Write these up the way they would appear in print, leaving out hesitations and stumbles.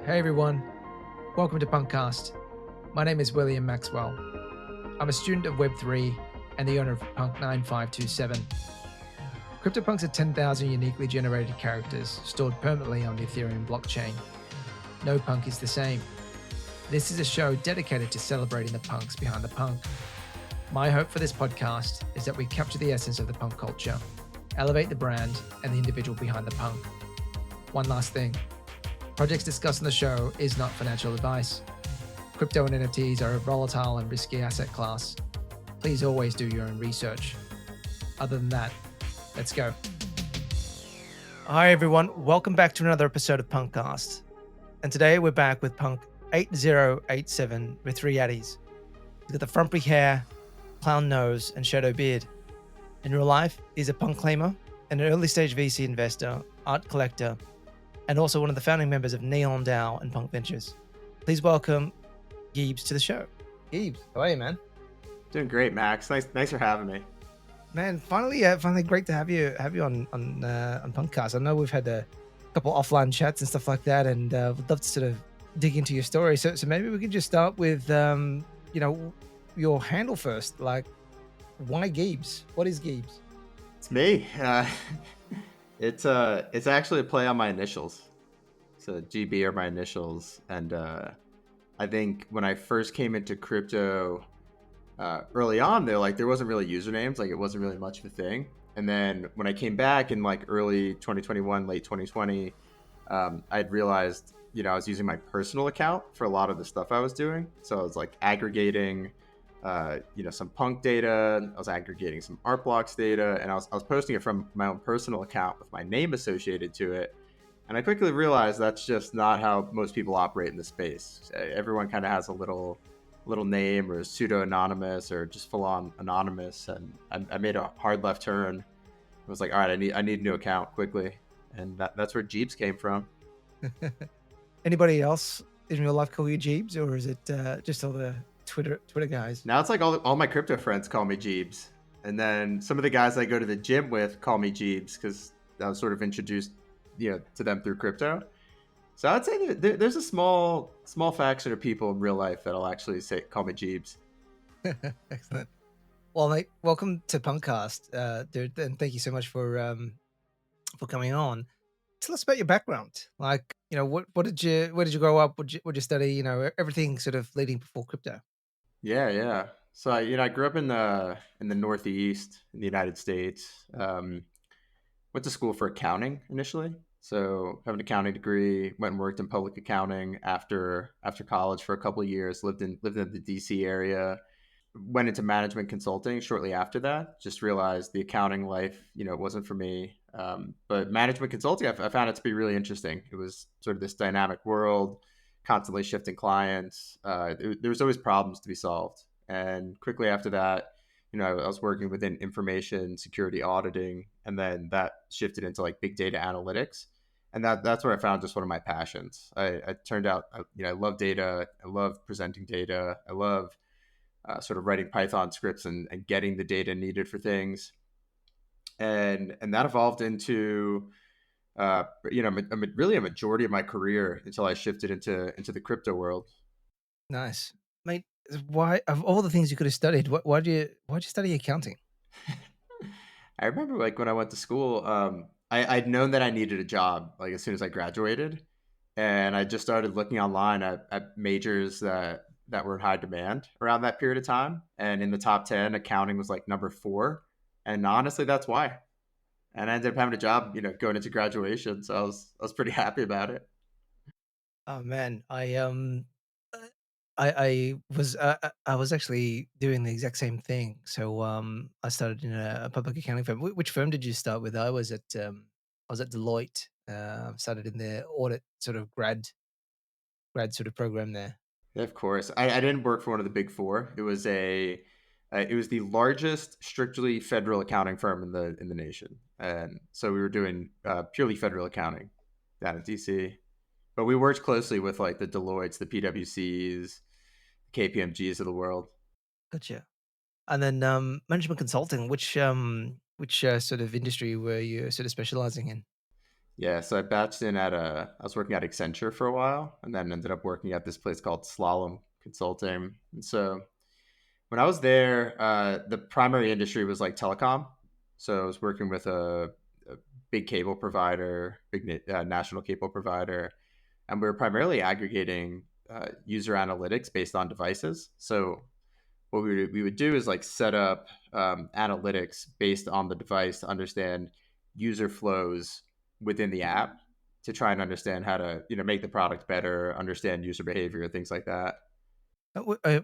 Hey everyone, welcome to PunkCast. My name is William Maxwell. I'm a student of Web3 and the owner of Punk8087. CryptoPunks are 10,000 uniquely generated characters stored permanently on the Ethereum blockchain. No punk is the same. This is a show dedicated to celebrating the punks behind the punk. My hope for this podcast is that we capture the essence of the punk culture, elevate the brand and the individual behind the punk. One last thing. Projects discussed on the show is not financial advice. Crypto and NFTs are a volatile and risky asset class. Please always do your own research. Other than that, let's go. Hi everyone, welcome back to another episode of PunkCast. And today we're back with Punk8087 with three Atties. He's got the frumpy hair, clown nose, and shadow beard. In real life, he's a punk claimer, an early stage VC investor, art collector, and also one of the founding members of Neon DAO and Punk Ventures. Please welcome Geebz to the show. Geebz, how are you, man? Doing great, Max. Thanks for having me. Man, finally great to have you on PunkCast. I know we've had a couple offline chats and stuff like that, and would love to sort of dig into your story. So maybe we could just start with your handle first. Like, why Geebz? What is Geebz? It's me. It's actually a play on my initials. So GB are my initials, and I think when I first came into crypto early on, there wasn't really usernames, like it wasn't really much of a thing. And then when I came back in like early 2021, late 2020, I'd realized I was using my personal account for a lot of the stuff I was doing. So I was like aggregating some punk data. I was aggregating some art blocks data, and I was posting it from my own personal account with my name associated to it. And I quickly realized that's just not how most people operate in the space. Everyone kind of has a little name, or pseudo anonymous, or just full on anonymous. And I made a hard left turn. I was like, all right, I need a new account quickly, and that's where Geebz came from. Anybody else in real life call you Geebz, or is it just all the Twitter guys? Now it's like all my crypto friends call me Geebz, and then some of the guys I go to the gym with call me Geebz because I was sort of introduced to them through crypto. So I'd say there's a small faction of people in real life that'll actually call me Geebz. Excellent. Well, mate, welcome to PunkCast, dude, and thank you so much for coming on. Tell us about your background. Like, where did you grow up? What did you study? Everything sort of leading before crypto. Yeah. So I grew up in the Northeast in the United States. Went to school for accounting initially. So have an accounting degree. Went and worked in public accounting after college for a couple of years. Lived in the DC area. Went into management consulting shortly after that. Just realized the accounting life, wasn't for me. But management consulting, I found it to be really interesting. It was sort of this dynamic world, constantly shifting clients. There was always problems to be solved. And quickly after that, I was working within information security auditing, and then that shifted into like big data analytics. And that's where I found just one of my passions. I turned out, I love data. I love presenting data. I love sort of writing Python scripts and getting the data needed for things. And that evolved into really a majority of my career until I shifted into the crypto world. Nice, mate. Why, of all the things you could have studied, why'd you study accounting? I remember like when I went to school, I'd known that I needed a job like as soon as I graduated, and I just started looking online at majors that were in high demand around that period of time. And in the top 10, accounting was like number 4. And honestly, that's why. And I ended up having a job, going into graduation. So I was pretty happy about it. Oh man, I was actually doing the exact same thing. So I started in a public accounting firm. Which firm did you start with? I was at Deloitte. Started in the audit sort of grad sort of program there. Yeah, of course. I didn't work for one of the big 4. It was it was the largest strictly federal accounting firm in the nation. And so we were doing purely federal accounting down in DC. But we worked closely with like the Deloittes, the PwCs, KPMGs of the world. Gotcha. And then management consulting. Which sort of industry were you sort of specializing in? Yeah, so I batched in I was working at Accenture for a while, and then ended up working at this place called Slalom Consulting. And so when I was there, the primary industry was like telecom. So I was working with a big cable provider, national cable provider, and we were primarily aggregating user analytics based on devices. So what we would do is like set up analytics based on the device to understand user flows within the app to try and understand how to make the product better, understand user behavior, things like that.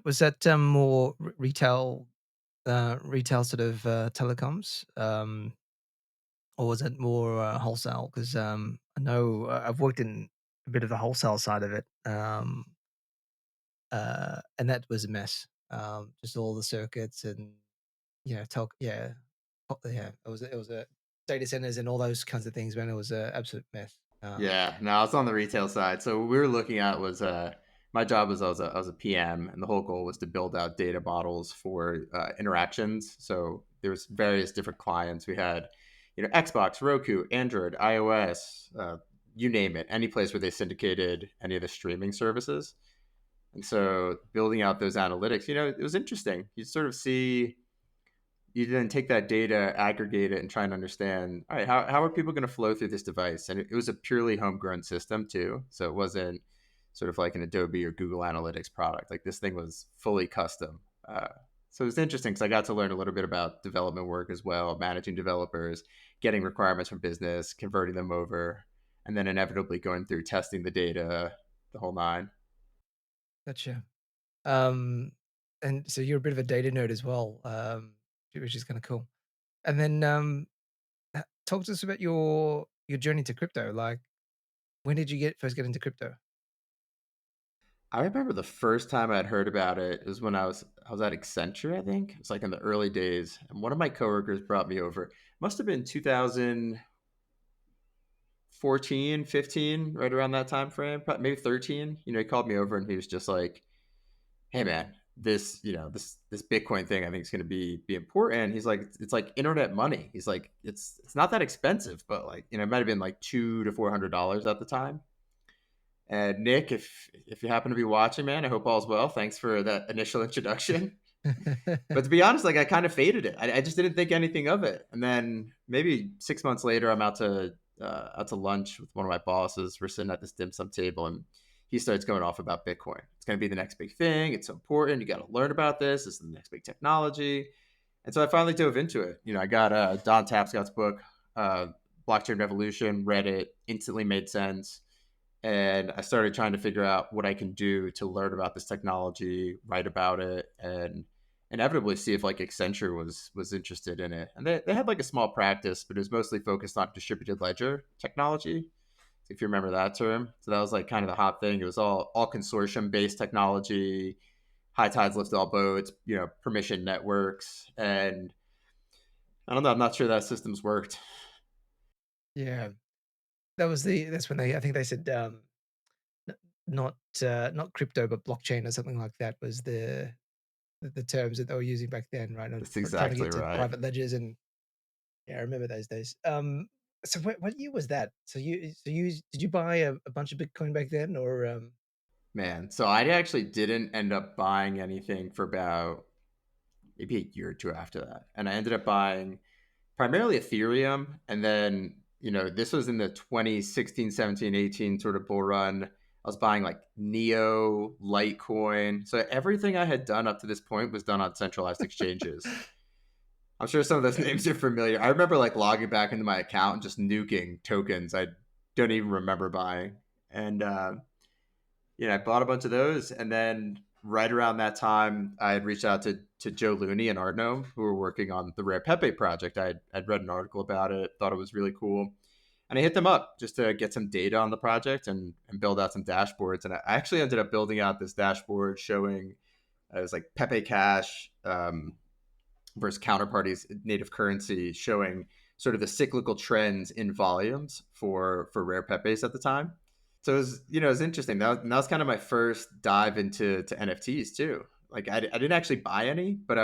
Was that more retail sort of telecoms, or was it more wholesale? Because I know I've worked in a bit of the wholesale side of it, and that was a mess. Just all the circuits and yeah, it was a data centers and all those kinds of things. Man, it was an absolute mess. Yeah, no, I was on the retail side. So what we were looking at was my job was I was a PM, and the whole goal was to build out data models for interactions. So there was various different clients. We had, Xbox, Roku, Android, iOS, you name it, any place where they syndicated any of the streaming services. And so building out those analytics, it was interesting. You sort of see you then take that data, aggregate it, and try and understand, all right, how are people going to flow through this device? And it was a purely homegrown system too. So it wasn't sort of like an Adobe or Google Analytics product. Like this thing was fully custom. So it was interesting because I got to learn a little bit about development work as well, managing developers, getting requirements from business, converting them over, and then inevitably going through testing the data, the whole nine. Gotcha. Um, and so you're a bit of a data nerd as well, which is kind of cool. And then talk to us about your journey to crypto. Like, when did you first get into crypto? I remember the first time I'd heard about it was when I was at Accenture, I think. It was like in the early days. And one of my coworkers brought me over. Must have been 2014, 15, right around that time frame, maybe 13. He called me over and he was just like, "Hey man, this Bitcoin thing I think is going to be important." He's like, "It's like internet money." He's like, "It's not that expensive, but like, it might have been like $200 to $400 at the time." And Nick, if you happen to be watching, man, I hope all's well. Thanks for that initial introduction. But to be honest, like I kind of faded it. I just didn't think anything of it. And then maybe 6 months later, I'm out to lunch with one of my bosses. We're sitting at this dim sum table, and he starts going off about Bitcoin. It's going to be the next big thing. It's so important. You got to learn about this. This is the next big technology. And so I finally dove into it. I got Don Tapscott's book, uh, Blockchain Revolution. Read it. Instantly made sense, and I started trying to figure out what I can do to learn about this technology, write about it, and inevitably see if like Accenture was interested in it. And they had like a small practice, but it was mostly focused on distributed ledger technology, if you remember that term. So that was like kind of the hot thing. It was all consortium based technology, high tides lift all boats, permission networks, and I don't know. I'm not sure that systems worked. Yeah, that's when I think they said n- not crypto but blockchain or something like that was the terms that they were using back then, right? That's Trying to exactly get to right. private ledgers and yeah, I remember those days. So what year was that? So you did you buy a bunch of Bitcoin back then, or Man, so I actually didn't end up buying anything for about maybe a year or two after that. And I ended up buying primarily Ethereum. And then, this was in the 2016, 17, 18 sort of bull run. I was buying like Neo, Litecoin. So everything I had done up to this point was done on centralized exchanges. I'm sure some of those names are familiar. I remember like logging back into my account and just nuking tokens I don't even remember buying. And I bought a bunch of those, and then right around that time, I had reached out to Joe Looney and Art Gnome, who were working on the Rare Pepe project. I'd read an article about it, thought it was really cool, and I hit them up just to get some data on the project and build out some dashboards. And I actually ended up building out this dashboard showing it was like Pepe Cash versus counterparties native currency, showing sort of the cyclical trends in volumes for Rare Pepes at the time. So it was interesting. That was kind of my first dive into NFTs too. Like I didn't actually buy any, but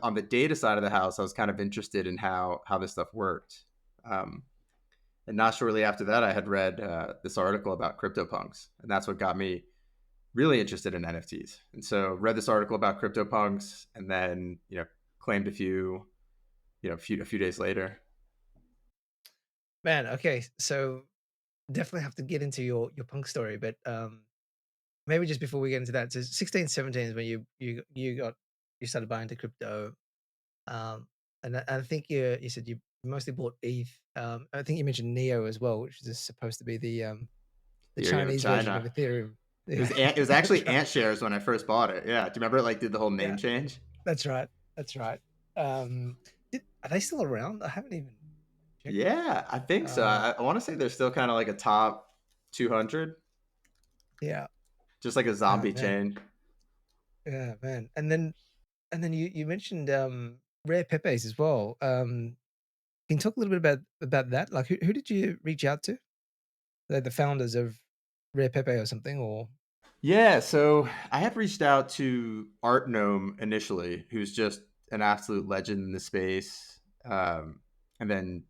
on the data side of the house, I was kind of interested in how this stuff worked. Um, And not shortly after that, I had read this article about CryptoPunks, and that's what got me really interested in NFTs. And so read this article about CryptoPunks, and then claimed a few a few days later. Man, okay, so definitely have to get into your punk story, but maybe just before we get into that, so 16, 17 is when you started buying into crypto. Um, and I think you said you mostly bought ETH. I think you mentioned Neo as well, which is supposed to be the Ethereum of Chinese version of China. Ethereum. It Yeah, was it was that's actually right. Ant shares when I first bought it. Yeah, do you remember it like did the whole name Yeah, change? that's right. That's right. Um, are they still around? I haven't even checked. Yeah, I think so. I want to say they're still kind of like a top 200, Yeah. just like a Oh zombie man. chain. Yeah, man. And then you mentioned rare pepes as well. Can you talk a little bit about that? Like, who did you reach out to? The founders of Rare Pepe or something, or Yeah, so I had reached out to Art Gnome initially, who's just an absolute legend in the space, and then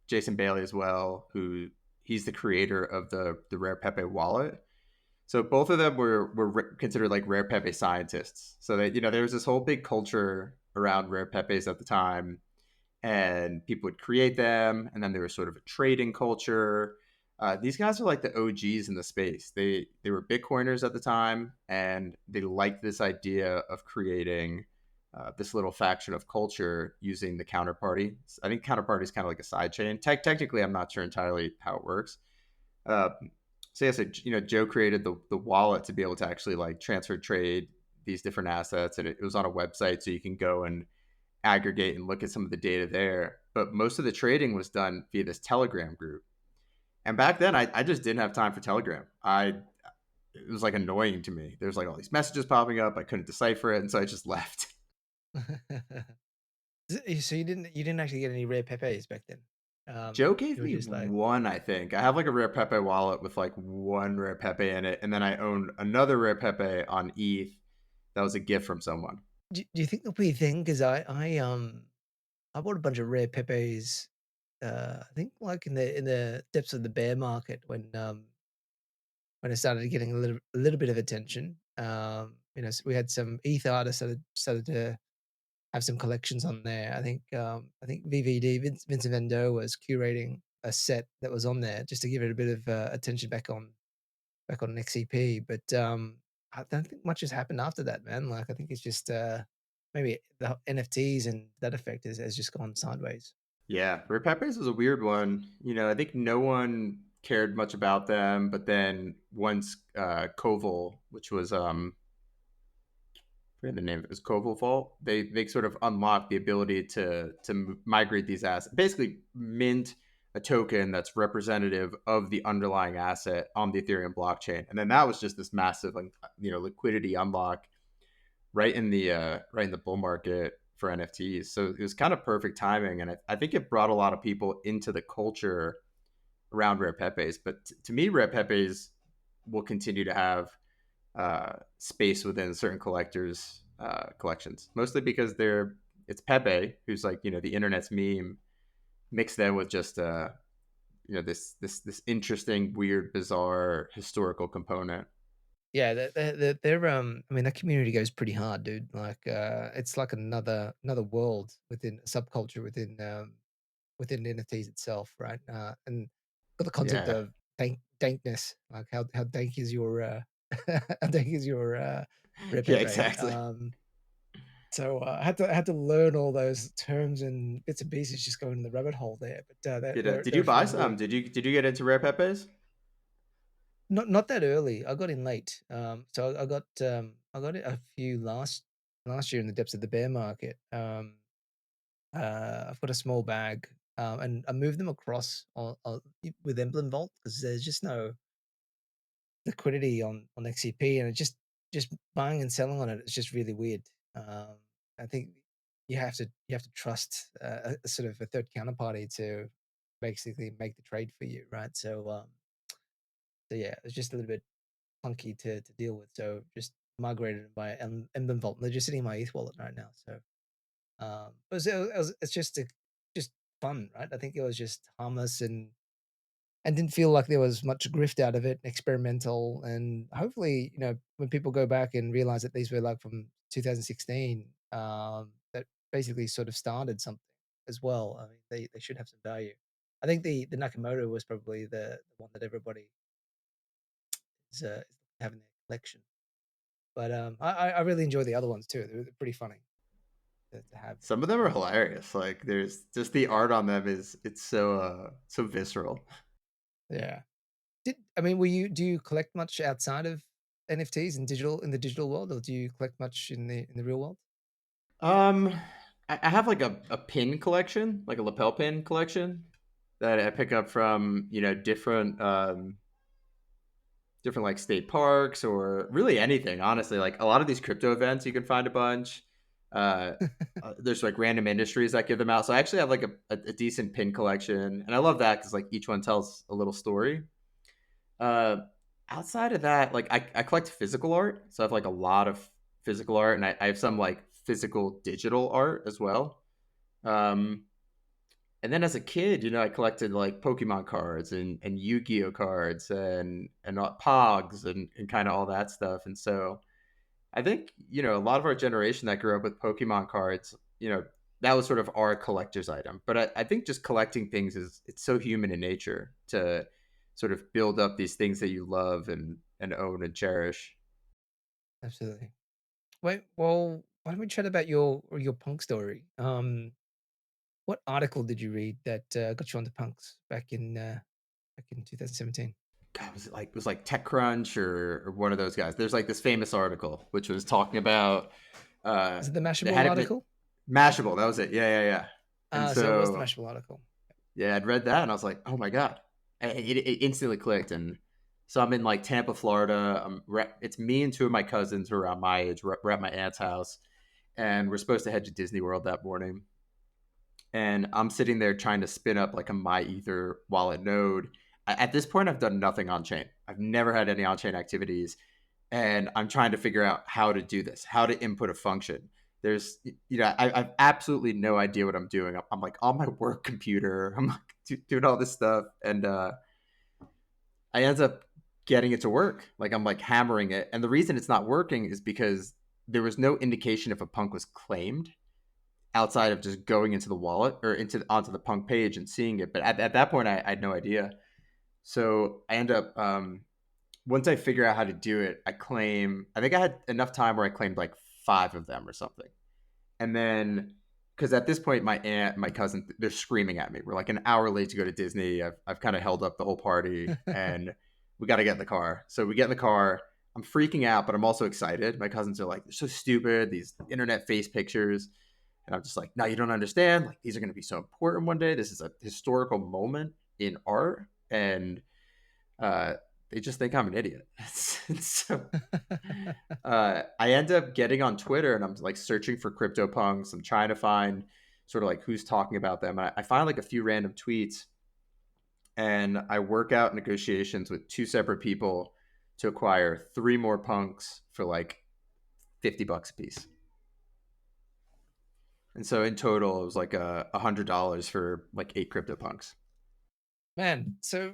Jason Bailey as well, who he's the creator of the Rare Pepe wallet. So both of them were considered like Rare Pepe scientists. So that there was this whole big culture around Rare Pepes at the time, and people would create them, and then there was sort of a trading culture. These guys are like the OGs in the space. They were Bitcoiners at the time, and they liked this idea of creating this little faction of culture using the counterparty. I think counterparty is kind of like a side chain. Technically, I'm not sure entirely how it works. Uh, so yeah, so Joe created the wallet to be able to actually like transfer trade these different assets, and it was on a website, so you can go and aggregate and look at some of the data there. But most of the trading was done via this Telegram group. And back then, I just didn't have time for Telegram. It was like annoying to me. There's like all these messages popping up. I couldn't decipher it, and so I just left. so you didn't actually get any Rare Pepes back then. Joe gave You were me just like, one, I think. I have like a Rare Pepe wallet with like one Rare Pepe in it, and then I owned another Rare Pepe on ETH that was a gift from someone. do you think there'll be a thing? Because I bought a bunch of Rare Pepes. I think like in the depths of the bear market when it started getting a little bit of attention. So we had some ETH artists that had started to have some collections on there. I think VVD Vincent Van Gogh was curating a set that was on there just to give it a bit of attention back on XCP. But I don't think much has happened after that, man. Like I think it's just maybe the NFTs and that effect has just gone sideways. Yeah, Rare Pepes was a weird one. I think no one cared much about them, but then once Koval, which was I forget the name of it, was Koval Vault. They sort of unlocked the ability to migrate these assets, basically mint a token that's representative of the underlying asset on the Ethereum blockchain, and then that was just this massive like liquidity unlock right in the bull market for NFTs. So it was kind of perfect timing, and I think it brought a lot of people into the culture around Rare Pepes. But to me, Rare Pepes will continue to have space within certain collectors' collections, mostly because it's Pepe, who's like the internet's meme, mixed then with just this interesting, weird, bizarre historical component. Yeah, they're I mean that community goes pretty hard, dude. Like it's like another world within a subculture within NFTs itself, right? And got the concept Yeah, of dankness, like how dank is your how dank is your Rare yeah, Pepe. exactly. So I had to learn all those terms and bits and pieces just going in the rabbit hole there. But they're Did they're you a buy fun some? read. Did you get into Rare Pepes? Not that early. I got in late. So I got it a few last year in the depths of the bear market. I've got a small bag, and I moved them across with Emblem Vault because there's just no liquidity on XCP, and it just buying and selling on it. It's just really weird. Um, I think you have to trust a sort of a third counterparty to basically make the trade for you, right? So yeah, it's just a little bit clunky to deal with. So just migrated by Emblem Vault. They're just sitting in my ETH wallet right now. So it's just fun, right? I think it was just harmless and and didn't feel like there was much grift out of it, experimental, and hopefully, when people go back and realize that these were like from 2016, that basically sort of started something as well. I mean, they should have some value. I think the Nakamoto was probably the one that everybody is having their collection. But I really enjoy the other ones too. They're pretty funny to have. Some of them are hilarious. Like there's just the art on them is it's so visceral. Yeah. I mean, do you collect much outside of NFTs and in the digital world, or do you collect much in the real world? Um, I have like a pin collection, like a lapel pin collection that I pick up from different different like state parks or really anything. Honestly, like a lot of these crypto events, you can find a bunch. Uh, there's like random industries that give them out. So I actually have like a decent pin collection, and I love that because like each one tells a little story. Uh, Outside of that, like I collect physical art, so I have like a lot of physical art, and I have some like physical digital art as well. Um, and then as a kid, I collected like Pokemon cards and Yu-Gi-Oh cards and Pogs and kind of all that stuff. And so I think a lot of our generation that grew up with Pokemon cards, that was sort of our collector's item. But I think just collecting things is it's so human in nature to sort of build up these things that you love and own and cherish. Absolutely. Wait, well, why don't we chat about your punk story? What article did you read that got you onto punks back in 2017? God, was it like TechCrunch or one of those guys? There's like this famous article which was talking about Is it the they Mashable had it article? Mashable. That was it. Yeah, yeah, yeah. And So it was the so Mashable article. yeah, I'd read that and I was like, oh my god, it instantly clicked. And so I'm in like Tampa, Florida. It's me and two of my cousins who are around my age. We're at my aunt's house, and we're supposed to head to Disney World that morning. And I'm sitting there trying to spin up like a my ether wallet node. At this point, I've done nothing on chain. I've never had any on chain activities, and I'm trying to figure out how to do this, how to input a function. There's, I've absolutely no idea what I'm doing. I'm like on my work computer. I'm like doing all this stuff, and I end up getting it to work. Like I'm like hammering it, and the reason it's not working is because there was no indication if a punk was claimed outside of just going into the wallet or into onto the punk page and seeing it. But at that point, I had no idea. So I end up once I figure out how to do it, I claim. I think I had enough time where I claimed like five of them or something, and then because at this point, my aunt, my cousin, they're screaming at me. We're like an hour late to go to Disney. I've kind of held up the whole party, and we got to get in the car. So we get in the car. I'm freaking out, but I'm also excited. My cousins are like, they're so stupid. These internet face pictures. And I'm just like, no, you don't understand. Like, these are going to be so important one day. This is a historical moment in art. And uh, they just think I'm an idiot. So I end up getting on Twitter and I'm like searching for CryptoPunks. I'm trying to find sort of like who's talking about them. I find like a few random tweets and I work out negotiations with two separate people to acquire three more punks for like $50 a piece. And so in total, it was like $100 for like 8 CryptoPunks. Man, so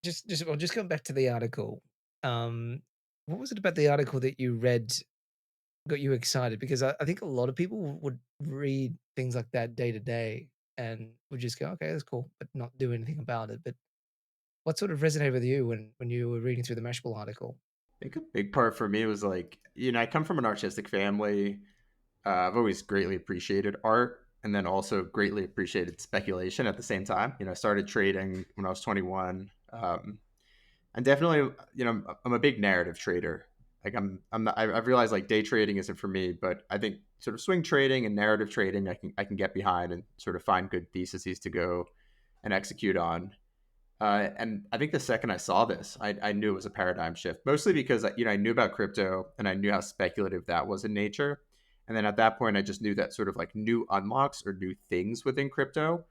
just going back to the article. Um, what was it about the article that you read got you excited? Because I think a lot of people would read things like that day to day and would just go, okay, that's cool, but not do anything about it. But what sort of resonated with you when you were reading through the Mashable article? I think a big part for me was like, I come from an artistic family. I've always greatly appreciated art and then also greatly appreciated speculation at the same time. I started trading when I was 21. And definitely, I'm a big narrative trader. Like I'm not, I've realized like day trading isn't for me, but I think sort of swing trading and narrative trading, I can get behind and sort of find good theses to go and execute on. And I think the second I saw this, I knew it was a paradigm shift, mostly because I knew about crypto and I knew how speculative that was in nature. And then at that point, I just knew that sort of like new unlocks or new things within crypto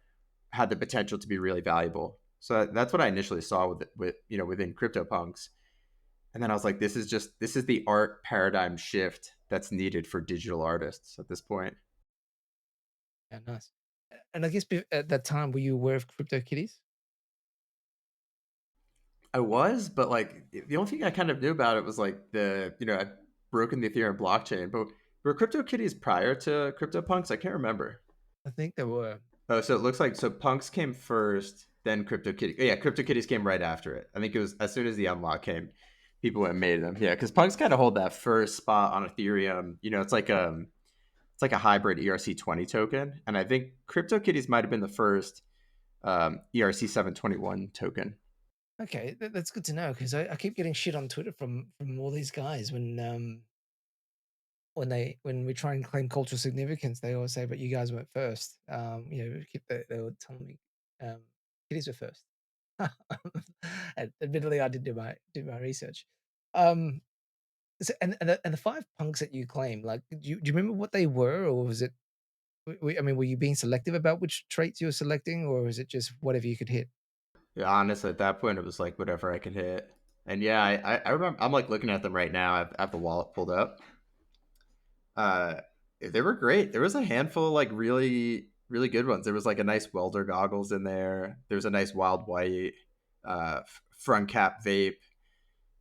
had the potential to be really valuable. So that's what I initially saw within CryptoPunks. And then I was like, this is the art paradigm shift that's needed for digital artists at this point. Yeah, nice. And I guess at that time, were you aware of Crypto Kitties? I was, but like the only thing I kind of knew about it was like I'd broken the Ethereum blockchain, but were CryptoKitties prior to CryptoPunks? I can't remember. I think there were. Oh, so it looks like Punks came first, then CryptoKitties. Yeah, CryptoKitties came right after it. I think it was as soon as the unlock came, people went and made them. Yeah, because Punks kind of hold that first spot on Ethereum. It's like a hybrid ERC20 token, and I think CryptoKitties might have been the first ERC 721 token. Okay, that's good to know because I keep getting shit on Twitter from all these guys when we try and claim cultural significance, they always say, "But you guys weren't first." They were telling me, kitties were first. And admittedly, I did do my research. Um, and the 5 punks that you claim, like, do you remember what they were, or was it? I mean, were you being selective about which traits you were selecting, or was it just whatever you could hit? Yeah, honestly, at that point, it was like whatever I could hit. And yeah, I remember I'm like looking at them right now. I have the wallet pulled up. Uh, they were great. There was a handful of like really good ones. There was like a nice welder goggles in there. There was a nice wild white front cap vape,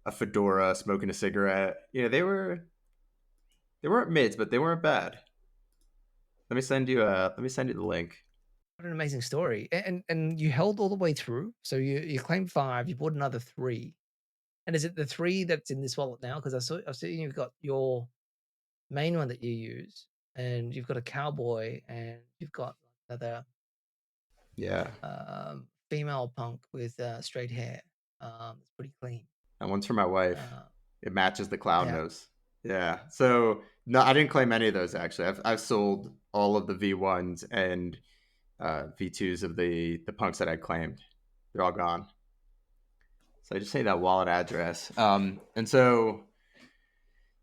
a fedora, smoking a cigarette. They weren't mids, but they weren't bad. Let me send you the link. What an amazing story! And you held all the way through. So you claimed 5, you bought another 3. And is it the 3 that's in this wallet now? Because I've seen you've got your main one that you use, and you've got a Cowboy, and you've got another Yeah, female punk with straight hair. It's pretty clean. that one's for my wife. Uh, It matches the clown yeah. nose. Yeah. So no, I didn't claim any of those actually. I've sold all of the V1s and V2s of the punks that I claimed. They're all gone. So I just say that wallet address. And so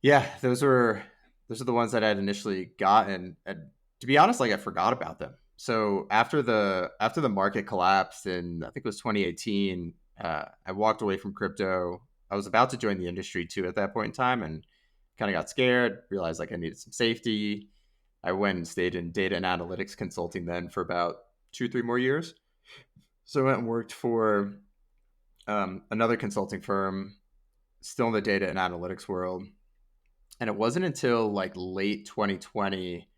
yeah, those are the ones that I'd initially gotten. And to be honest, like I forgot about them. So after the market collapsed in I think it was 2018, I walked away from crypto. I was about to join the industry too at that point in time, and kind of got scared. Realized like I needed some safety. I went and stayed in data and analytics consulting then for about 2 3 more years. So I went and worked for another consulting firm, still in the data and analytics world. And it wasn't until like late 2020,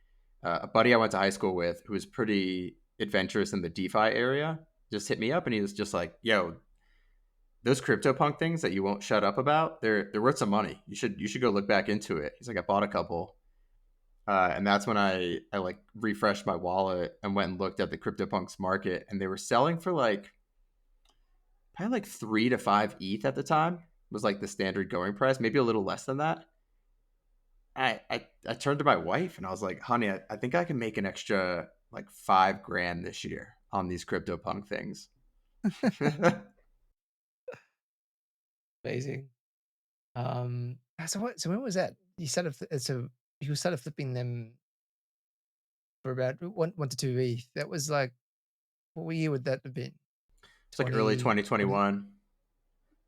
a buddy I went to high school with who was pretty adventurous in the DeFi area just hit me up and he was just like, "Yo, those CryptoPunk things that you won't shut up about, they're worth some money. You should go look back into it." He's like, "I bought a couple." And that's when I like refreshed my wallet and went and looked at the CryptoPunks market, and they were selling for like probably like 3 to 5 ETH at the time was like the standard going price, maybe a little less than that. I turned to my wife and I was like, "Honey, I think I can make an extra like 5 grand this year on these CryptoPunk things." Amazing. So when was that? So you started flipping them for about 1 to 2 ETH. That was like, what year would that have been? It's like early 2020. 2021.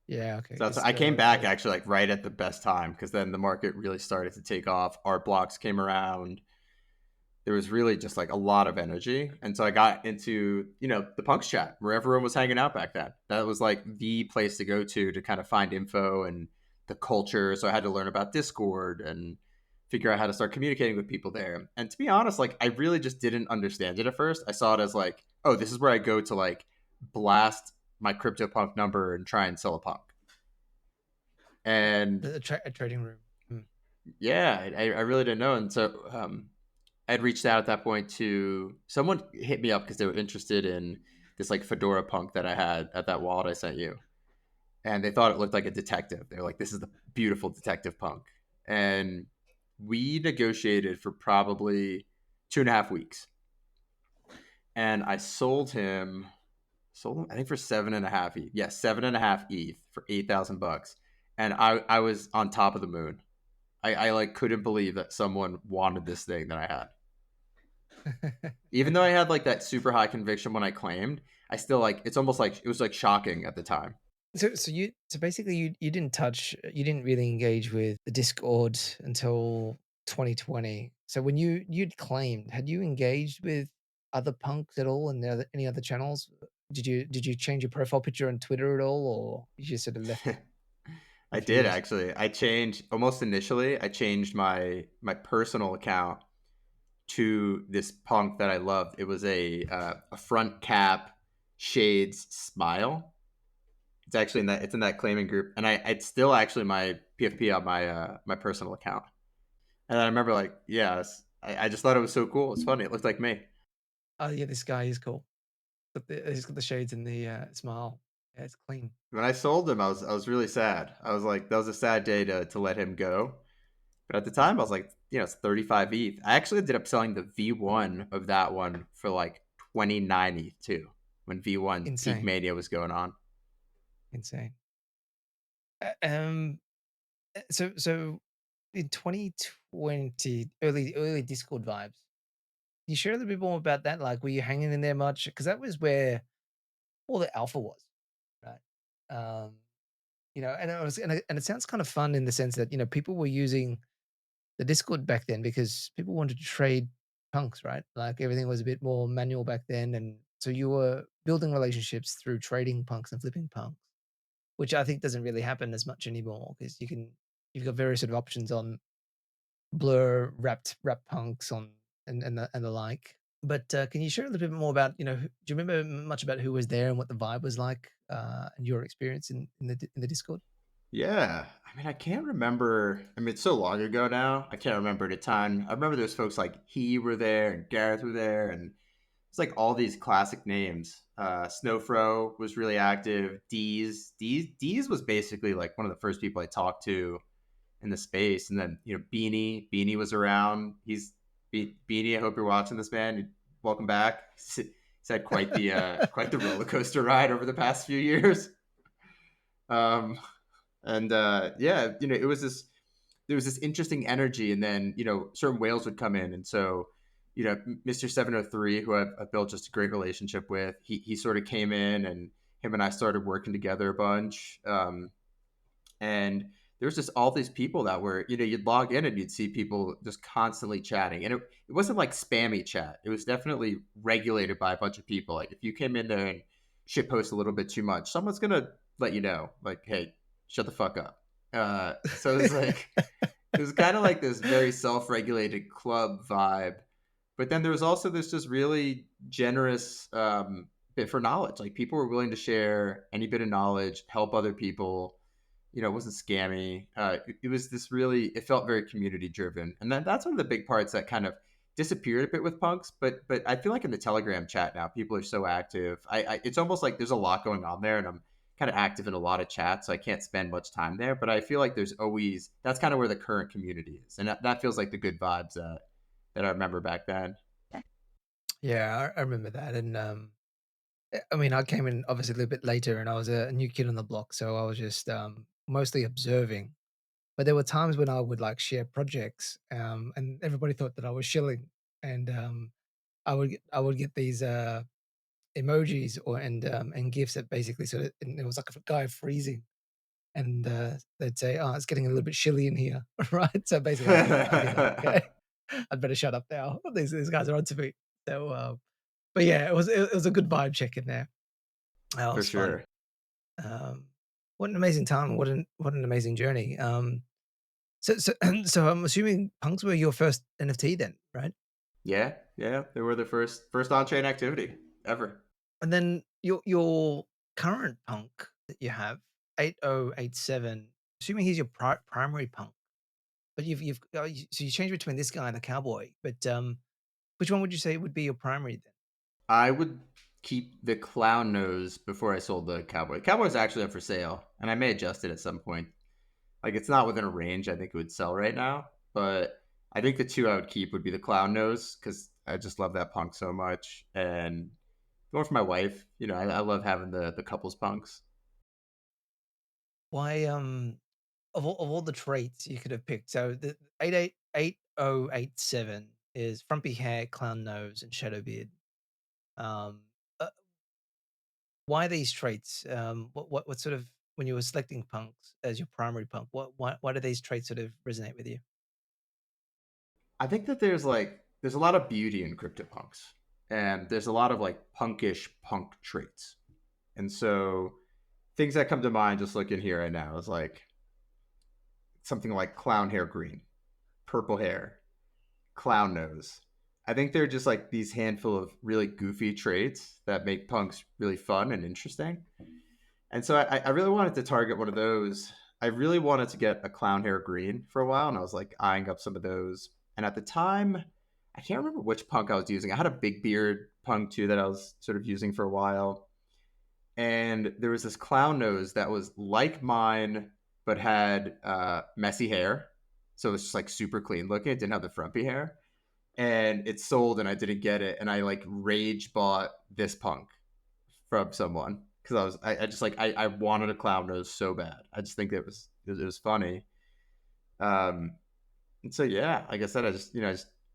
Yeah, okay. So Just I came back the actually like right at the best time because then the market really started to take off. Art blocks came around. There was really just like a lot of energy. And so I got into, the punks chat where everyone was hanging out back then. That was like the place to go to kind of find info and the culture. So I had to learn about Discord and figure out how to start communicating with people there. And to be honest, like I really just didn't understand it at first. I saw it as like, oh, this is where I go to like blast my CryptoPunk number and try and sell a punk. And a trading room. Hmm. yeah, I really didn't know. And so I had reached out at that point to someone hit me up because they were interested in this like fedora punk that I had at that wallet I sent you, and they thought it looked like a detective. They were like, "This is the beautiful detective punk," and we negotiated for probably 2.5 weeks, and I sold him I think for 7.5 ETH. Yes, 7.5 ETH for $8,000, and I was on top of the moon. I like couldn't believe that someone wanted this thing that I had. Even though I had like that super high conviction when I claimed, I still like it's almost like it was like shocking at the time. So basically you didn't really engage with the Discord until 2020. So when you'd claimed, had you engaged with other punks at all in any other channels? Did you change your profile picture on Twitter at all, or you just sort of left for I a few did years? actually. I changed almost initially. I changed my personal account to this punk that I loved. It was a front cap shades smile. It's actually in that it's in that Claiming group, and it's still actually my PFP on my personal account. And I remember like, yes, I just thought it was so cool. It's funny. It looked like me. Oh yeah, this guy is cool. He's got the shades and the smile. Yeah, it's clean. When I sold him, I was really sad. I was like, that was a sad day to let him go. But at the time, I was like, it's 35 ETH. I actually ended up selling the V1 of that one for like 29 ETH too, when V1 Peak Insane, Mania was going on. insane. Uh, um, so in 2020, early Discord vibes. Can you share a little bit more about that? Like, were you hanging in there much? Because that was where all the alpha was, right? Um, and it sounds kind of fun in the sense that people were using the Discord back then because people wanted to trade punks, right? Like everything was a bit more manual back then, and so you were building relationships through trading punks and flipping punks, which I think doesn't really happen as much anymore because you've got various sort of options on Blur, wrapped punks on and the like. But can you share a little bit more about do you remember much about who was there and what the vibe was like and your experience in the Discord? Yeah. I mean, I can't remember. I mean, it's so long ago now. I can't remember the time. I remember there's folks like He were there and Gareth were there, and it's like all these classic names. Snowfro was really active. Deez was basically like one of the first people I talked to in the space. And then Beanie was around. Beanie. I hope you're watching this, man. Welcome back. He's had quite the roller coaster ride over the past few years. Um, and yeah, it was this there was this interesting energy, and then certain whales would come in, and so Mr. 703, who I've built just a great relationship with, he sort of came in, and him and I started working together a bunch. And there's just all these people that were, you'd log in and you'd see people just constantly chatting. And it wasn't like spammy chat. It was definitely regulated by a bunch of people. Like if you came in there and shit post a little bit too much, someone's going to let you know, like, hey, shut the fuck up. So it was like, it was kind of like this very self-regulated club vibe. But then there was also this just really generous bit for knowledge. Like people were willing to share any bit of knowledge, help other people. It wasn't scammy. It was this really, it felt very community driven. And that's one of the big parts that kind of disappeared a bit with punks. But I feel like in the Telegram chat now, people are so active. It's almost like there's a lot going on there, and I'm kind of active in a lot of chats, so I can't spend much time there. But I feel like that's kind of where the current community is. And that feels like the good vibes that I remember back then. Yeah, I remember that, and I mean, I came in obviously a little bit later, and I was a new kid on the block, so I was just mostly observing. But there were times when I would like share projects, and everybody thought that I was shilling, and I would get these emojis and gifs that basically sort of, and it was like a guy freezing, and they'd say, "Oh, it's getting a little bit chilly in here," right? So basically, I'd be like, "Okay, I'd better shut up now. These guys are onto me." So, but yeah, it was a good vibe check in there. That For was fun. sure. Um, what an amazing time! What an amazing journey. So so I'm assuming punks were your first NFT then, right? Yeah, yeah. They were the first on chain activity ever. And then your current punk that you have, 8087, assuming he's your primary punk, but so you change between this guy and the cowboy, but which one would you say would be your primary then? I would keep the clown nose before I sold the cowboy. Cowboy's actually up for sale, and I may adjust it at some point. Like it's not within a range I think it would sell right now, but I think the two I would keep would be the clown nose because I just love that punk so much, and going for my wife. I love having the couples punks. Why of all the traits you could have picked, so the 8087 is frumpy hair, clown nose, and shadow beard. Um, uh, why these traits? What sort of, when you were selecting punks as your primary punk, why do these traits sort of resonate with you? I think that there's a lot of beauty in CryptoPunks, and there's a lot of like punkish punk traits. And so things that come to mind just looking here right now is like something like clown hair green, purple hair, clown nose. I think they're just like these handful of really goofy traits that make punks really fun and interesting. And so I really wanted to target one of those. I really wanted to get a clown hair green for a while, and I was like eyeing up some of those. And at the time, I can't remember which punk I was using. I had a big beard punk too that I was sort of using for a while. And there was this clown nose that was like mine, but had messy hair. So it was just like super clean looking. It didn't have the frumpy hair. And it sold and I didn't get it. And I like rage bought this punk from someone because I just like I wanted a clown nose so bad. I just think it was funny. Um, and so yeah, like I said, I just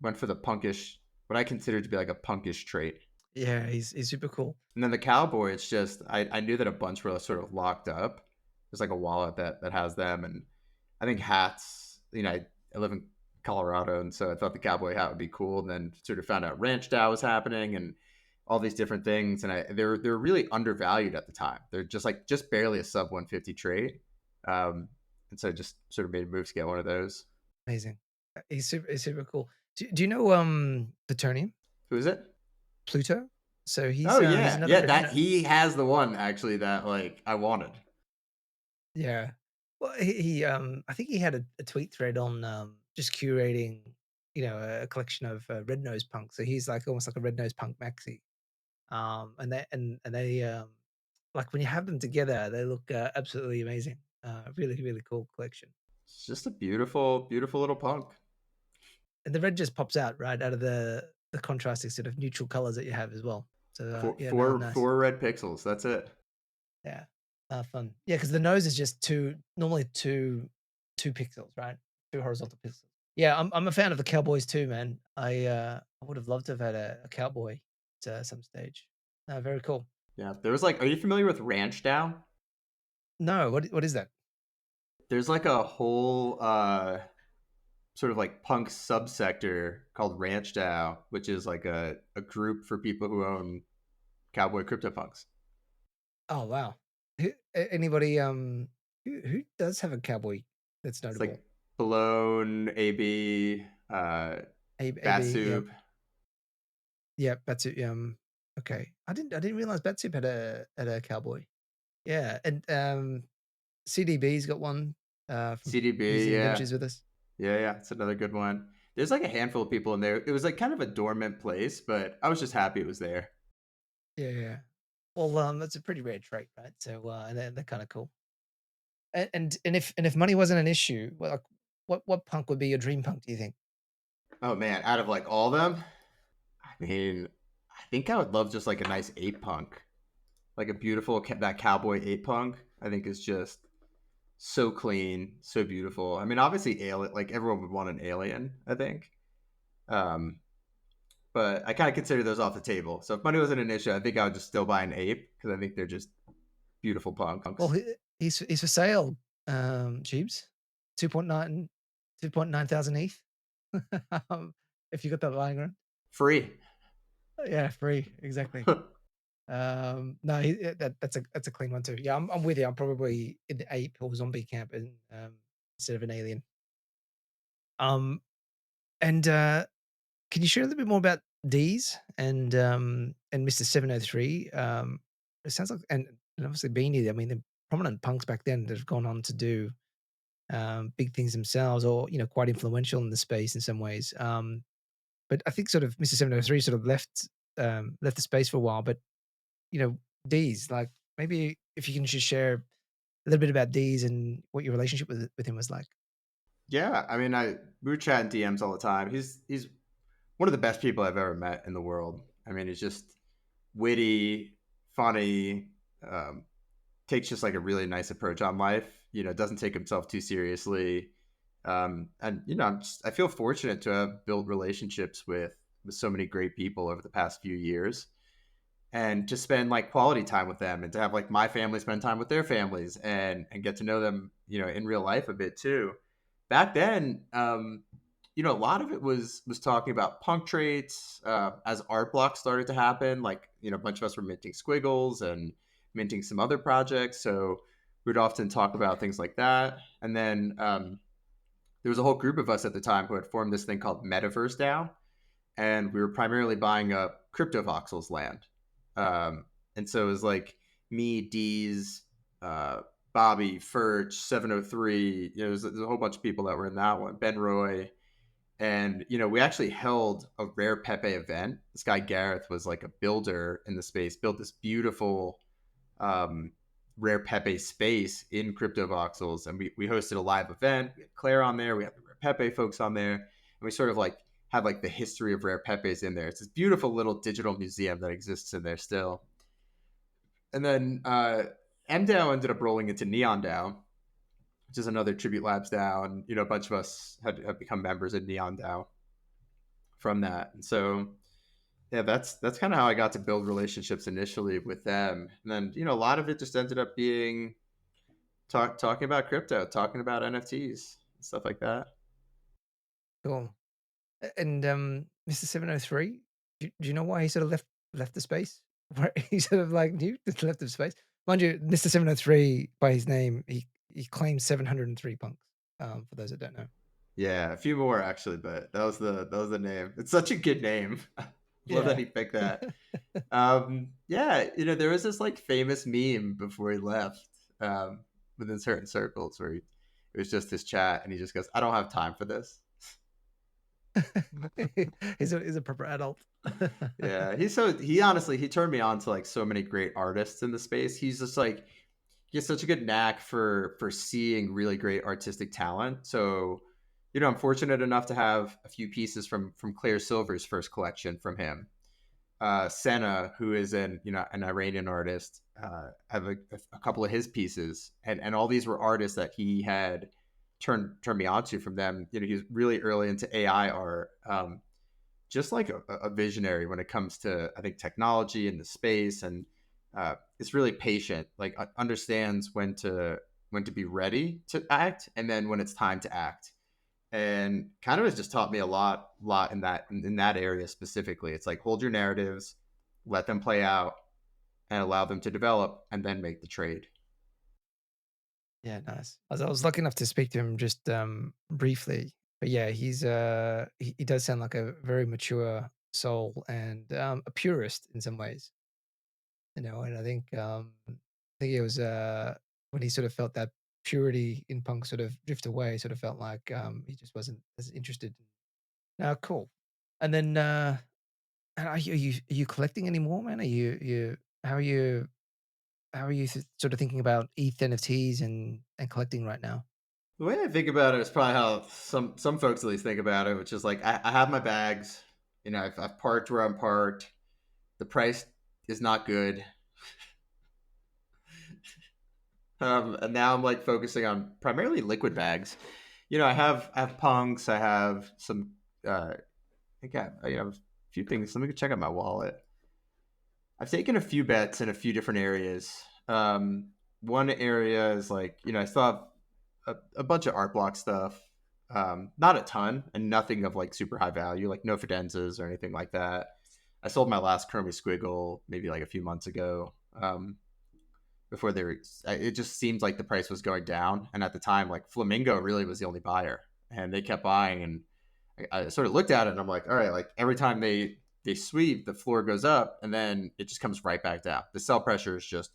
went for the punkish, what I consider to be like a punkish trait. Yeah, he's super cool. And then the cowboy, it's just I knew that a bunch were sort of locked up. There's like a wallet that has them, and I think hats. I live in Colorado, and so I thought the cowboy hat would be cool. And then sort of found out ranch DAO was happening, and all these different things. And they're really undervalued at the time. They're just barely a sub 150 trade. And so I just sort of made moves to get one of those. Amazing. He's super cool. Do you know Plutonium? Who is it? Pluto? So Oh he's yeah, another yeah. That he has the one actually that like I wanted. yeah. Well, he I think he had a tweet thread on just curating, a collection of red nose punk. So he's like almost like a red nose punk maxi. And they like when you have them together, they look absolutely amazing. Really, really cool collection. It's just a beautiful, beautiful little punk. And the red just pops out right out of the contrasting sort of neutral colors that you have as well. So Four, yeah, no, four, nice. four red pixels. That's it. Yeah, fun. Yeah, because the nose is just normally two pixels, right? Two horizontal pixels. Yeah, I'm a fan of the Cowboys too, man. I would have loved to have had a cowboy at some stage. Very cool. Yeah. There was like, are you familiar with Ranch DAO? No, what is that? There's like a whole sort of like punk subsector called Ranch DAO, which is like a group for people who own cowboy CryptoPunks. Oh wow. Anybody who does have a cowboy that's It's notable? like Balone, AB, AB, yeah, Batsoup. yeah, Batsuit. Okay, I didn't realize Batsuit had a cowboy. Yeah, and CDB's got one. From CDB, Music yeah. Adventures with us. Yeah, it's another good one. There's like a handful of people in there. It was like kind of a dormant place, but I was just happy it was there. Yeah, yeah. Well, that's a pretty rare trait, right? So, and they're kind of cool. And if money wasn't an issue, well, like, what punk would be your dream punk? Do you think? Oh man, out of like all of them, I mean, I think I would love just like a nice ape punk, like a beautiful that cowboy ape punk. I think is just so clean, so beautiful. I mean, obviously, alien. Like everyone would want an alien. I think, um, but I kind of consider those off the table. So if money wasn't an issue, I think I would just still buy an ape because I think they're just beautiful Well, punks. he's for sale. Jeebs, 2.9 2.9 thousand ETH. um, if you got that lying around, Free. yeah, free, exactly. No, that's a clean one too. Yeah, I'm with you. I'm probably in the ape or zombie camp and instead of an alien. Um, and can you share a little bit more about D's and Mr. 703? It sounds like and obviously Beanie. I mean, they're prominent punks back then that have gone on to do big things themselves, or quite influential in the space in some ways. But I think sort of Mr. 703 sort of left the space for a while. But D's, like, maybe if you can just share a little bit about D's and what your relationship with him was like. Yeah, I mean, we were chatting DMs all the time. He's one of the best people I've ever met in the world. I mean, he's just witty, funny, um, takes just like a really nice approach on life. Doesn't take himself too seriously, and I feel fortunate to have built relationships with so many great people over the past few years, and to spend like quality time with them, and to have like my family spend time with their families, and get to know them, in real life a bit too. Back then, a lot of it was talking about punk traits. As art blocks started to happen, like a bunch of us were minting squiggles, and minting some other projects. So we'd often talk about things like that. And then there was a whole group of us at the time who had formed this thing called Metaverse DAO, and we were primarily buying up crypto voxels land. And so it was like me, Deez, uh, Bobby, Furch, 703. There's a whole bunch of people that were in that one. Ben Roy. And, we actually held a Rare Pepe event. This guy, Gareth, was like a builder in the space, built this beautiful um, Rare Pepe space in Crypto Voxels. And we hosted a live event. We had Claire on there. We had the Rare Pepe folks on there. And we sort of like had like the history of Rare Pepes in there. It's this beautiful little digital museum that exists in there still. And then MDAO ended up rolling into Neon DAO, which is another Tribute Labs DAO, and a bunch of us have become members in Neon DAO from that. And so, yeah, that's kind of how I got to build relationships initially with them. And then a lot of it just ended up being talking about crypto, talking about NFTs, stuff like that. Cool. And Mr. 703, do you know why he sort of left the space? Where he sort of like left the space. Mind you, Mr. 703 by his name, he claims 703 punks. For those that don't know. Yeah, a few more actually, but that was the name. It's such a good name. Love that he picked that. Yeah, there was this like famous meme before he left, within certain circles where it was just his chat, and he just goes, "I don't have time for this." he's a proper adult. Yeah, he honestly he turned me on to like so many great artists in the space. He's just like he has such a good knack for seeing really great artistic talent. So, I'm fortunate enough to have a few pieces from Claire Silver's first collection from him. Senna, who is an Iranian artist, have a couple of his pieces, and all these were artists that he had turned me on to from them. He was really early into AI art, just like a visionary when it comes to I think technology and the space, and is really patient. Like understands when to be ready to act, and then when it's time to act, and kind of has just taught me a lot in that area specifically. It's like hold your narratives, let them play out, and allow them to develop, and then make the trade. Yeah, nice. I was lucky enough to speak to him just briefly, but yeah, he does sound like a very mature soul and a purist in some ways. And I think it was when he sort of felt that purity in punk sort of drift away, sort of felt like he just wasn't as interested. Cool. And then and are you collecting anymore, man? Are you how are you sort of thinking about ETH NFTs and collecting right now? The way I think about it is probably how some folks at least think about it, which is like I have my bags. I've parked where I'm parked. The price is not good. And now I'm like focusing on primarily liquid bags. I have punks. I have some. I think I have a few things. Let me go check out my wallet. I've taken a few bets in a few different areas. One area is like I still have a bunch of art block stuff. Not a ton, and nothing of like super high value, like no fidenzas or anything like that. I sold my last Chromie Squiggle maybe like a few months ago. Before they were, it just seemed like the price was going down, and at the time, like Flamingo really was the only buyer, and they kept buying, and I sort of looked at it, and I'm like, all right, like every time they sweep, the floor goes up, and then it just comes right back down. The sell pressure is just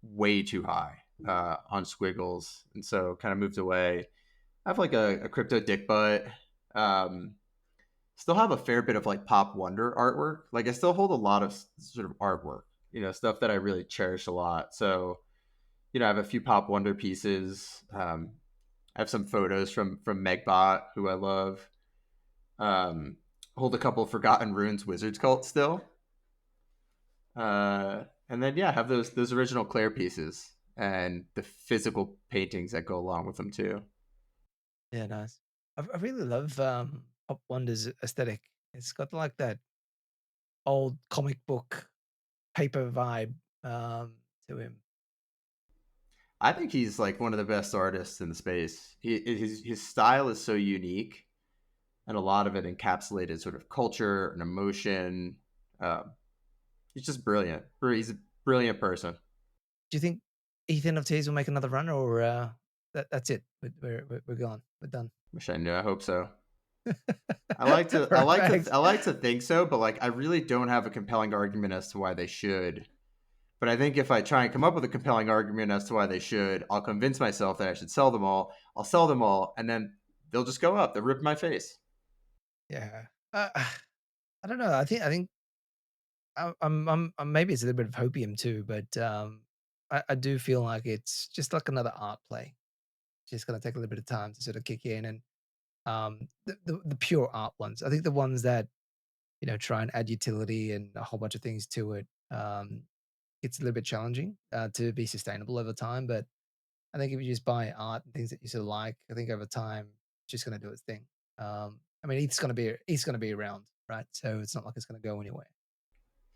way too high on Squiggles, and so kind of moved away. I have like a crypto dick butt. Um, Still have a fair bit of like pop wonder artwork. Like I still hold a lot of sort of artwork, stuff that I really cherish a lot. So, I have a few pop wonder pieces. I have some photos from Megbot, who I love. Um, hold a couple of Forgotten Runes Wizards Cult still. And then yeah, have those original Claire pieces and the physical paintings that go along with them too. Yeah, nice. I really love Pop Wonder's aesthetic. It's got like that old comic book paper vibe to him. I think he's like one of the best artists in the space. His style is so unique, and a lot of it encapsulated sort of culture and emotion. Um, he's just brilliant. He's a brilliant person. Do you think ETH NFTs will make another run, or that's it? We're gone. We're done. Wish I knew. I hope so. Right, thanks. I like to think so, but like I really don't have a compelling argument as to why they should. But I think if I try and come up with a compelling argument as to why they should, I'll convince myself that I should sell them all. I'll sell them all, and then they'll just go up. They'll rip my face. Yeah. I don't know. I think maybe it's a little bit of hopium too, but I do feel like it's just like another art play. It's just gonna take a little bit of time to sort of kick in, and the pure art ones. I think the ones that try and add utility and a whole bunch of things to it. It's a little bit challenging to be sustainable over time, but I think if you just buy art and things that you sort of like, I think over time it's just going to do its thing. I mean, it's going to be around, right? So it's not like it's going to go anywhere.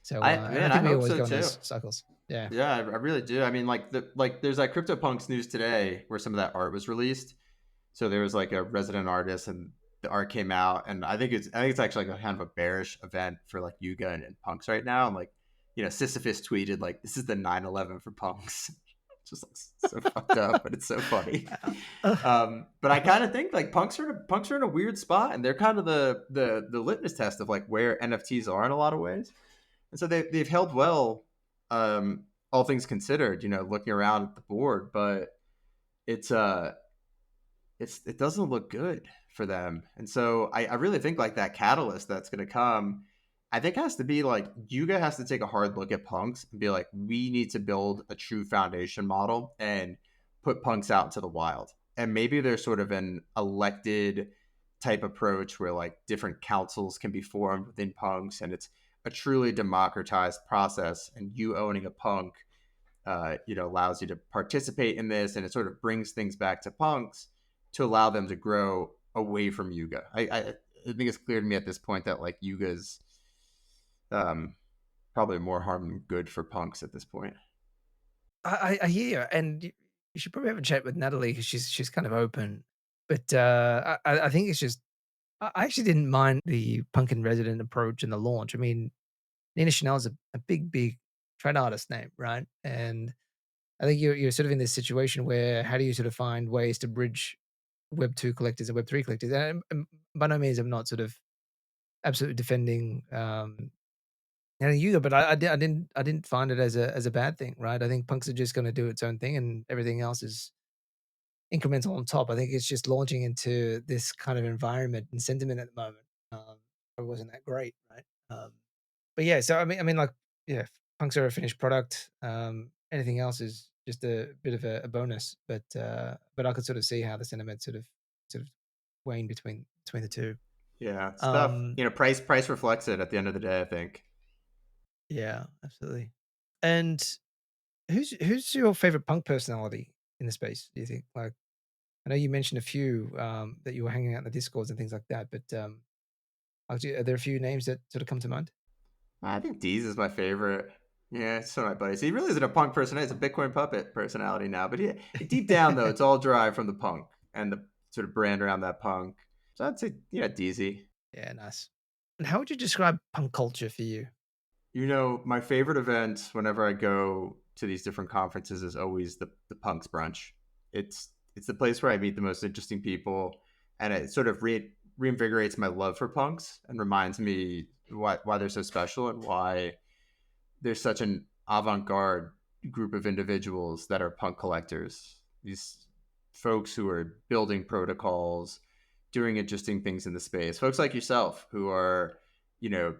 So, and I I think we hope always so go in too. those cycles. Yeah. Yeah, I really do. I mean, there's that CryptoPunks news today where some of that art was released. So there was like a resident artist, and the art came out, and I think it's actually like a kind of a bearish event for like Yuga and punks right now. And like, Sisyphus tweeted like, "This is the 9/11 for punks." Just like so fucked up, but it's so funny. But I kind of think like punks are in a weird spot, and they're kind of the litmus test of like where NFTs are in a lot of ways. And so they've held well, all things considered. Looking around at the board, but it's it doesn't look good for them. And so I really think like that catalyst that's going to come, I think has to be like Yuga has to take a hard look at punks and be like, we need to build a true foundation model and put punks out into the wild. And maybe there's sort of an elected type approach where like different councils can be formed within punks, and it's a truly democratized process. And you owning a punk, allows you to participate in this, and it sort of brings things back to punks to allow them to grow away from Yuga. I think it's clear to me at this point that like Yuga's probably more harm than good for punks at this point. I hear you, and you should probably have a chat with Natalie because she's kind of open. But I think it's just I actually didn't mind the punk and resident approach in the launch. I mean, Nina Chanel is a big trend artist name, right? And I think you're sort of in this situation where how do you sort of find ways to bridge Web 2 collectors and Web 3 collectors? And by no means I'm not sort of absolutely defending Yuga, but I didn't find it as a bad thing, right? I think punks are just going to do its own thing, and everything else is incremental on top. I think it's just launching into this kind of environment and sentiment at the moment. It wasn't that great, right? But yeah, so like, yeah, punks are a finished product. Anything else is just a bit of a bonus. But I could sort of see how the sentiment sort of wane between the two. Yeah, stuff. Um, Price reflects it at the end of the day, I think. yeah, absolutely. And who's your favorite punk personality in the space? Do you think? Like, I know you mentioned a few that you were hanging out in the discords and things like that, but are there a few names that sort of come to mind? I think Deez is my favorite. Yeah, it's one of my buddies. He really isn't a punk personality. He's a Bitcoin puppet personality now. But deep down, though, it's all derived from the punk and the sort of brand around that punk. So I'd say, Deezy. Yeah, nice. And how would you describe punk culture for you? My favorite event whenever I go to these different conferences is always the punks brunch. It's the place where I meet the most interesting people, and it sort of reinvigorates my love for punks and reminds me why they're so special and why there's such an avant-garde group of individuals that are punk collectors. These folks who are building protocols, doing interesting things in the space. Folks like yourself who are, you know,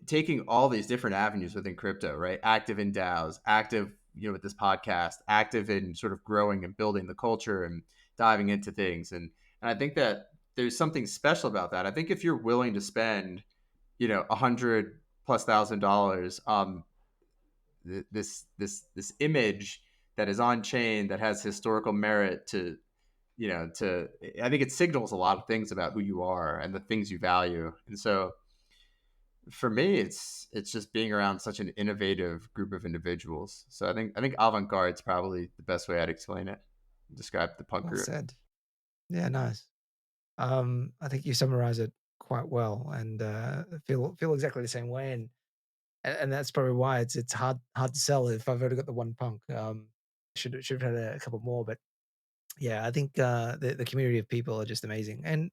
taking all these different avenues within crypto, right? Active in DAOs, active, with this podcast, active in sort of growing and building the culture and diving into things. And I think that there's something special about that. I think if you're willing to spend, $100,000+ on this image that is on chain that has historical merit to I think it signals a lot of things about who you are and the things you value. And so for me it's just being around such an innovative group of individuals. So I think avant-garde is probably the best way I'd explain it, describe the punk Well group. said. Yeah, nice. I think you summarize it quite well, and feel exactly the same way. And that's probably why it's hard to sell if I've already got the one punk. Should have had a couple more, but yeah, I think the community of people are just amazing, and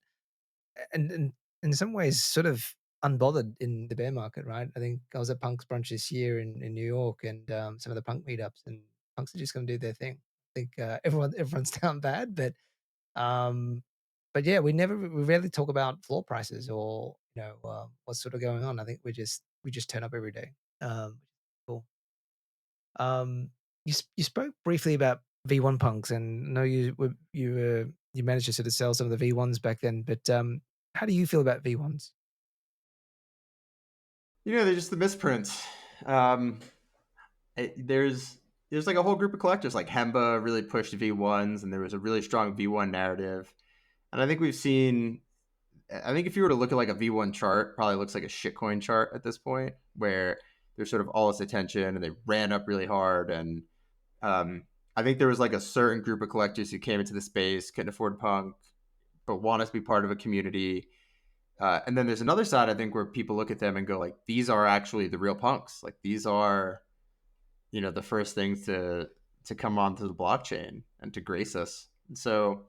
in some ways, sort of unbothered in the bear market, right? I think I was at Punk's brunch this year in New York, and some of the punk meetups, and punks are just going to do their thing. I think everyone's down bad, um, but yeah, we rarely talk about floor prices or what's sort of going on. I think we just turn up every day. Which is cool. Um, you spoke briefly about V1 punks, and I know you managed to sort of sell some of the V1s back then, but how do you feel about V1s? They're just the misprints. Um, there's like a whole group of collectors. Like Hemba really pushed V1s, and there was a really strong V1 narrative. And I think we've seen. I think if you were to look at like a V1 chart, probably looks like a shitcoin chart at this point, where there's sort of all this attention and they ran up really hard. And I think there was like a certain group of collectors who came into the space, couldn't afford punk, but want us to be part of a community. And then there's another side, I think, where people look at them and go like, these are actually the real punks. Like these are, the first things to come onto the blockchain and to grace us. And so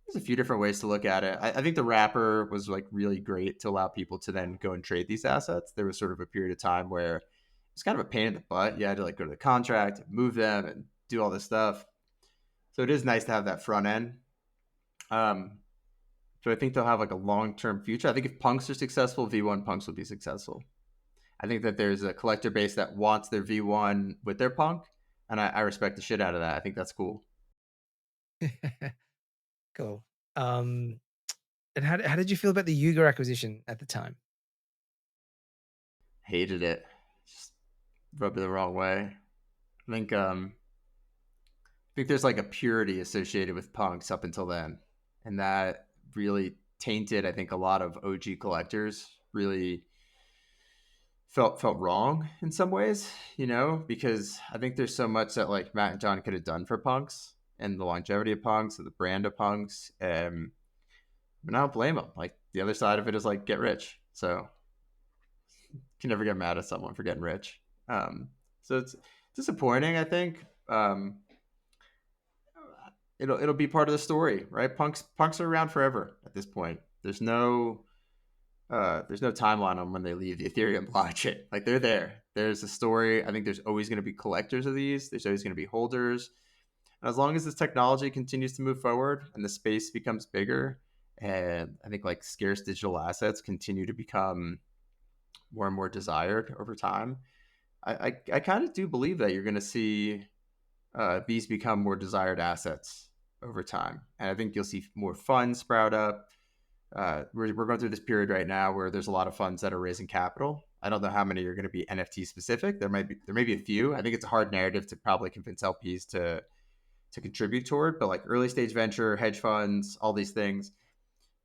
there's a few different ways to look at it. I think the wrapper was like really great to allow people to then go and trade these assets. There was sort of a period of time where it's kind of a pain in the butt. You had to like go to the contract, move them, and do all this stuff. So it is nice to have that front end. Um, so I think they'll have like a long term future. I think if punks are successful, V1 punks will be successful. I think that there's a collector base that wants their V1 with their punk, and I respect the shit out of that. I think that's cool. Cool. Um, and how did you feel about the Yuga acquisition at the time? Hated it. Just rubbed it the wrong way. I think there's like a purity associated with punks up until then, and that really tainted. I think a lot of OG collectors really felt wrong in some ways, because I think there's so much that like Matt and John could have done for punks and the longevity of punks and the brand of punks. But I don't blame them. Like the other side of it is like get rich. So you can never get mad at someone for getting rich. So it's disappointing, I think. It'll be part of the story, right? Punks are around forever at this point. There's no timeline on when they leave the Ethereum blockchain. Like they're there. There's a story. I think there's always going to be collectors of these. There's always going to be holders. And as long as this technology continues to move forward and the space becomes bigger, and I think like scarce digital assets continue to become more and more desired over time, I kind of do believe that you're going to see these become more desired assets over time. And I think you'll see more funds sprout up. We're going through this period right now where there's a lot of funds that are raising capital. I don't know how many are going to be NFT specific. There may be a few. I think it's a hard narrative to probably convince LPs to contribute toward, but like early stage venture, hedge funds, all these things,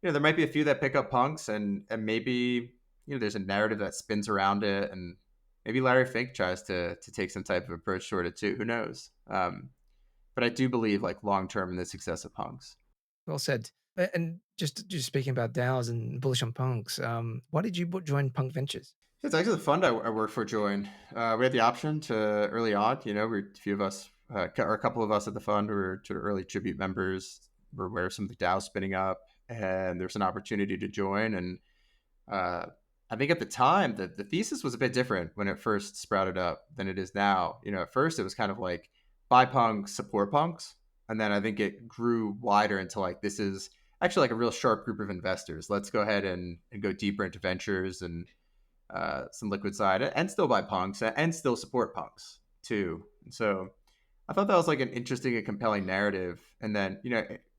there might be a few that pick up punks, and maybe there's a narrative that spins around it, and maybe Larry Fink tries to take some type of approach toward it too. Who knows? But I do believe like long term in the success of punks. Well said. And just speaking about DAOs and bullish on punks, why did you join Punk Ventures? It's actually the fund I work for joined. We had the option to early on. We a few of us, or a couple of us at the fund, were sort of early tribute members. We're aware of some of the DAOs spinning up, and there's an opportunity to join. And I think at the time the thesis was a bit different when it first sprouted up than it is now. At first it was kind of like buy punks, support punks, and then I think it grew wider into like this is actually like a real sharp group of investors. Let's go ahead and go deeper into ventures and some liquid side, and still buy punks and still support punks too. And so I thought that was like an interesting and compelling narrative. And then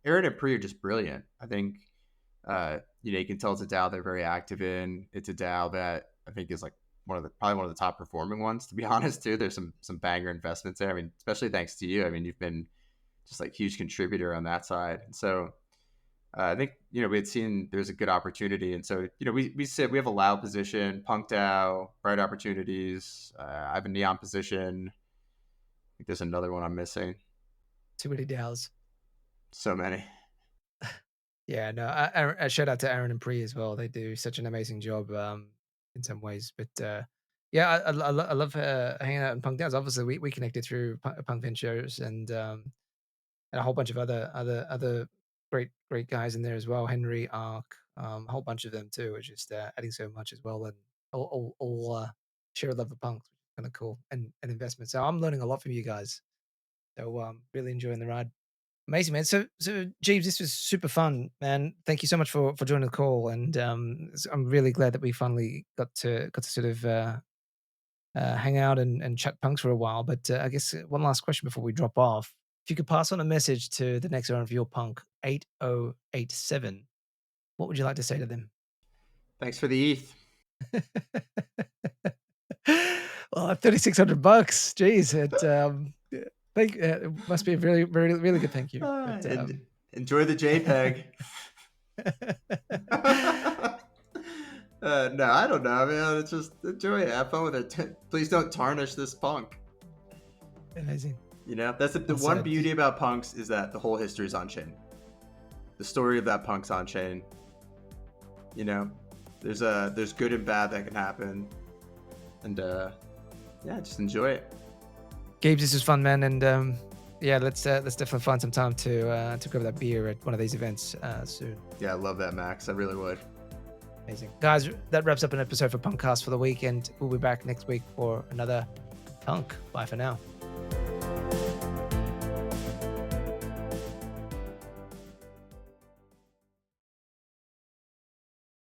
Aaron and Pri are just brilliant. I think you can tell it's a DAO they're very active in. It's a DAO that I think is like probably one of the top performing ones, to be honest too. There's some banger investments there. I mean, especially thanks to you. I mean, you've been just like huge contributor on that side. And so I think we had seen there's a good opportunity, and so we have a loud position, Punk DAO, bright opportunities. I have a neon position. I think there's another one I'm missing. Too many DAOs. So many. Yeah, no. A shout out to Aaron and Pri as well. They do such an amazing job in some ways. But Yeah, I love hanging out in Punk Downs. Obviously, we connected through Punk Ventures and a whole bunch of other great guys in there as well. Henry, Ark, a whole bunch of them too, which is adding so much as well, and all share a love of punks, which is kind of cool and investment. So I'm learning a lot from you guys. So really enjoying the ride. Amazing, man. So Geebz, this was super fun, man. Thank you so much for joining the call, and I'm really glad that we finally got to sort of hang out and chat punks for a while. But I guess one last question before we drop off. If you could pass on a message to the next owner of your Punk 8087, what would you like to say to them? Thanks for the ETH. Well, $3,600. Geez, it must be a really good thank you. But, And enjoy the JPEG. No, I don't know, man. It's just enjoy it. Have fun with it. Please don't tarnish this punk. Amazing. You know, that's the Well one said. beauty about punks is that the whole history is on chain. The story of that punk's on chain. You know, there's good and bad that can happen, and yeah, just enjoy it. Geebz, this was fun, man, and yeah, let's definitely find some time to grab that beer at one of these events soon. Yeah, I love that, Max. I really would. Amazing. Guys, that wraps up an episode for PunkCast for the week, and we'll be back next week for another Punk. Bye for now.